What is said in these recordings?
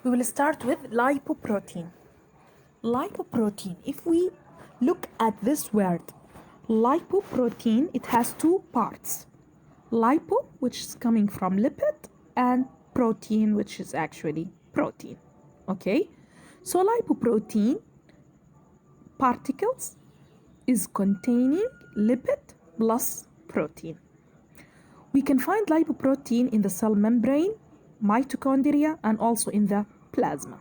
We will start with lipoprotein. Lipoprotein, if we look at this word, lipoprotein, it has two parts. Lipo, which is coming from lipid, and protein, which is actually protein. Okay? So lipoprotein particles is containing lipid plus protein. We can find lipoprotein in the cell membrane, mitochondria, and also in the plasma.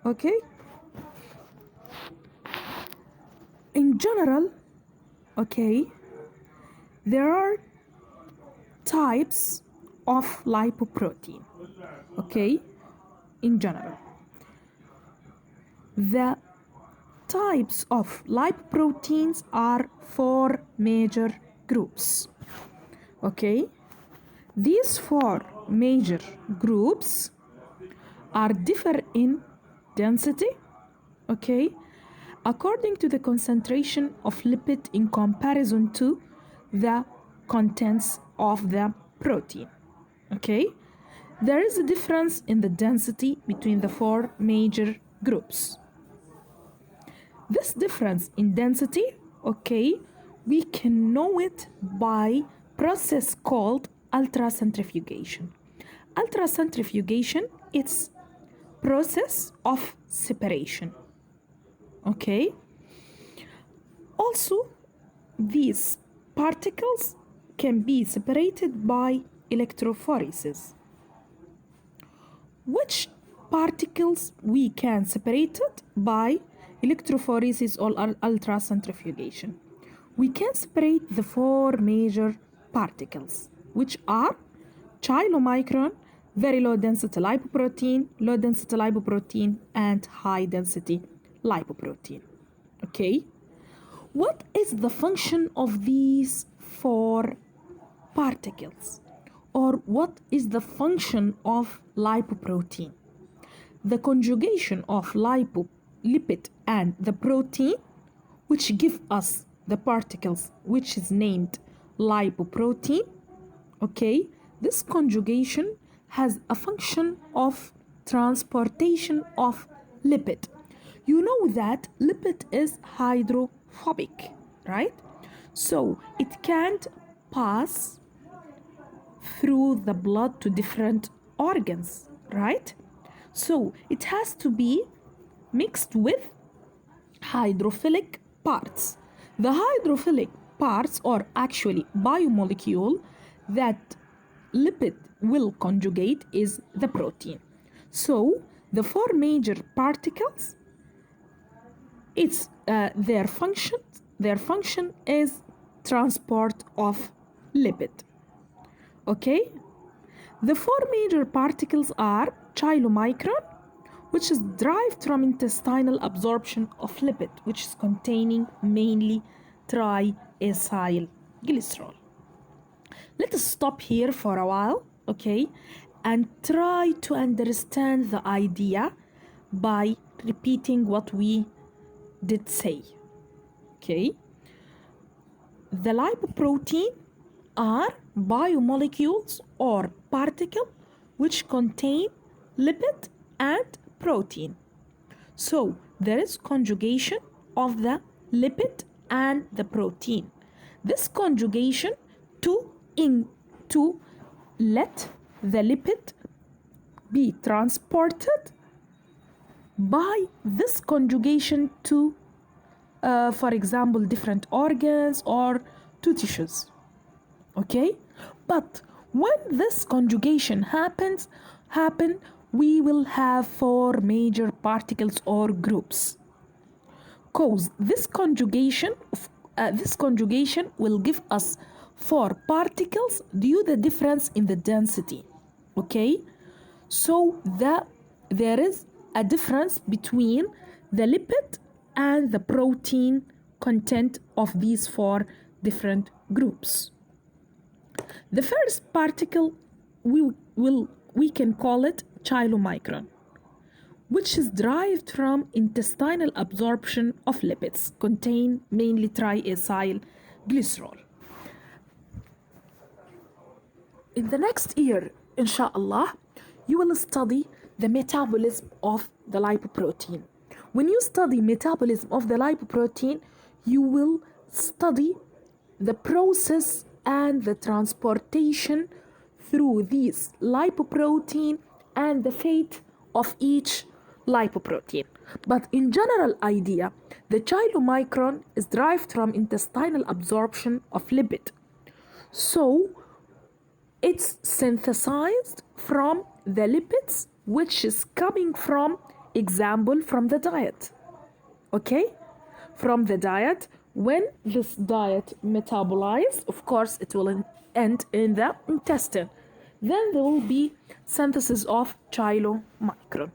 Okay? In general, okay, there are types of lipoprotein. Okay? In general, the types of lipoproteins are four major groups. Okay? These four major groups are differ in density, okay, according to the concentration of lipid in comparison to the contents of the protein. Okay? There is a difference in the density between the four major groups. This difference in density, okay, we can know it by process called ultracentrifugation. Ultracentrifugation, it's process of separation. Okay? Also, these particles can be separated by electrophoresis. Which particles we can separate it by electrophoresis or ultracentrifugation? We can separate the four major particles, which are chylomicron, very low density lipoprotein, low density lipoprotein, and high density lipoprotein. Okay? What is the function of these four particles? Or what is the function of lipoprotein? The conjugation of lipid and the protein, which give us the particles, which is named lipoprotein. Okay? This conjugation has a function of transportation of lipid. You know that lipid is hydrophobic, right? So it can't pass through the blood to different organs, right? So it has to be mixed with hydrophilic parts. The hydrophilic parts are actually biomolecule that lipid will conjugate is the protein. So the four major particles, it's their function is transport of lipid. Okay? The four major particles are chylomicron, which is derived from intestinal absorption of lipid, which is containing mainly triacyl glycerol. Let us stop here for a while, okay, and try to understand the idea by repeating what we did say. Okay? The lipoprotein are biomolecules or particles which contain lipid and protein. So there is conjugation of the lipid and the protein. This conjugation to let the lipid be transported by this conjugation to, for example, different organs or to tissues. Okay? But when this conjugation happen, we will have four major particles or groups. Cause this conjugation will give us four particles due to the difference in the density. Okay? So there is a difference between the lipid and the protein content of these four different groups. The first particle we can call it chylomicron, which is derived from intestinal absorption of lipids, contain mainly triacyl glycerol. In the next year, inshallah, you will study the metabolism of the lipoprotein. When you study metabolism of the lipoprotein, you will study the process and the transportation through these lipoprotein and the fate of each lipoprotein. But in general idea, the chylomicron is derived from intestinal absorption of lipid. So it's synthesized from the lipids which is coming from, example, from the diet. Okay? From the diet, when this diet metabolized, of course it will end in the intestine. Then there will be synthesis of chylomicron.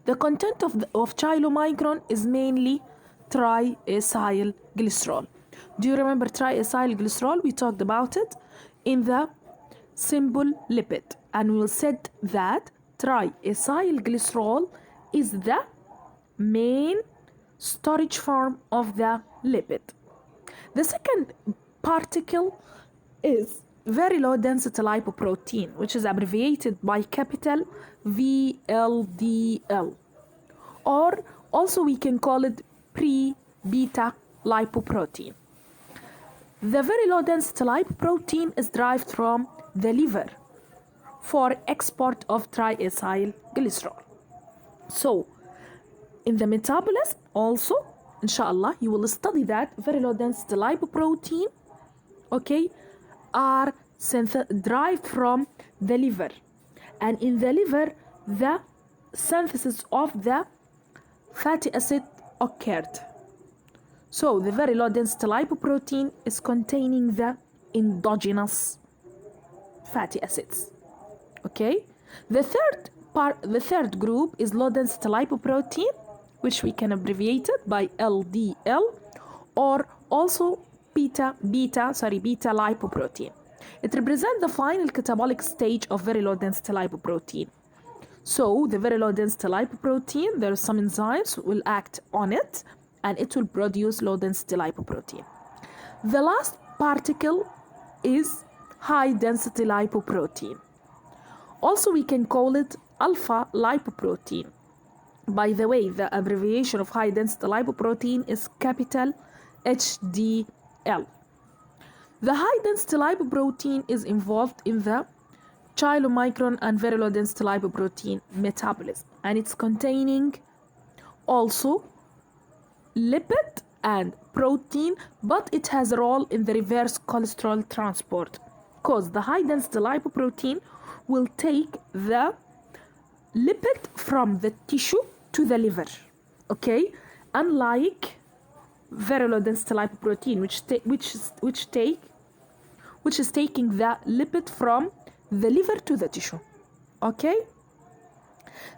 The content of chylomicron is mainly triacyl glycerol. Do you remember triacyl glycerol? We talked about it in the simple lipid, and we said that triacyl glycerol is the main storage form of the lipid. The second particle is very low density lipoprotein, which is abbreviated by capital VLDL, or also we can call it pre-beta lipoprotein. The very low density lipoprotein is derived from the liver for export of triacyl glycerol. So in the metabolism also, inshallah, you will study that very low density lipoprotein, okay, are derived from the liver, and in the liver the synthesis of the fatty acid occurred. So the very low density lipoprotein is containing the endogenous fatty acids. Okay, the third group is low density lipoprotein, which we can abbreviate it by LDL, or also beta lipoprotein. It represents the final catabolic stage of very low density lipoprotein. So the very low density lipoprotein, there are some enzymes will act on it and it will produce low density lipoprotein. The last particle is high density lipoprotein. Also we can call it alpha lipoprotein. By the way, the abbreviation of high density lipoprotein is capital HDL. The high density lipoprotein is involved in the chylomicron and very low density lipoprotein metabolism, and it's containing also lipid and protein, but it has a role in the reverse cholesterol transport, because the high density lipoprotein will take the lipid from the tissue to the liver, okay, unlike very low density lipoprotein which is taking the lipid from the liver to the tissue. Okay,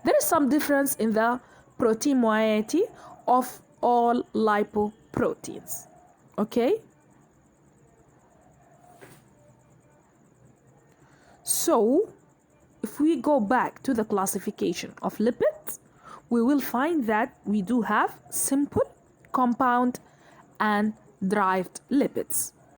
there is some difference in the protein moiety of all lipoproteins. Okay, so if we go back to the classification of lipids, we will find that we do have simple, compound and derived lipids.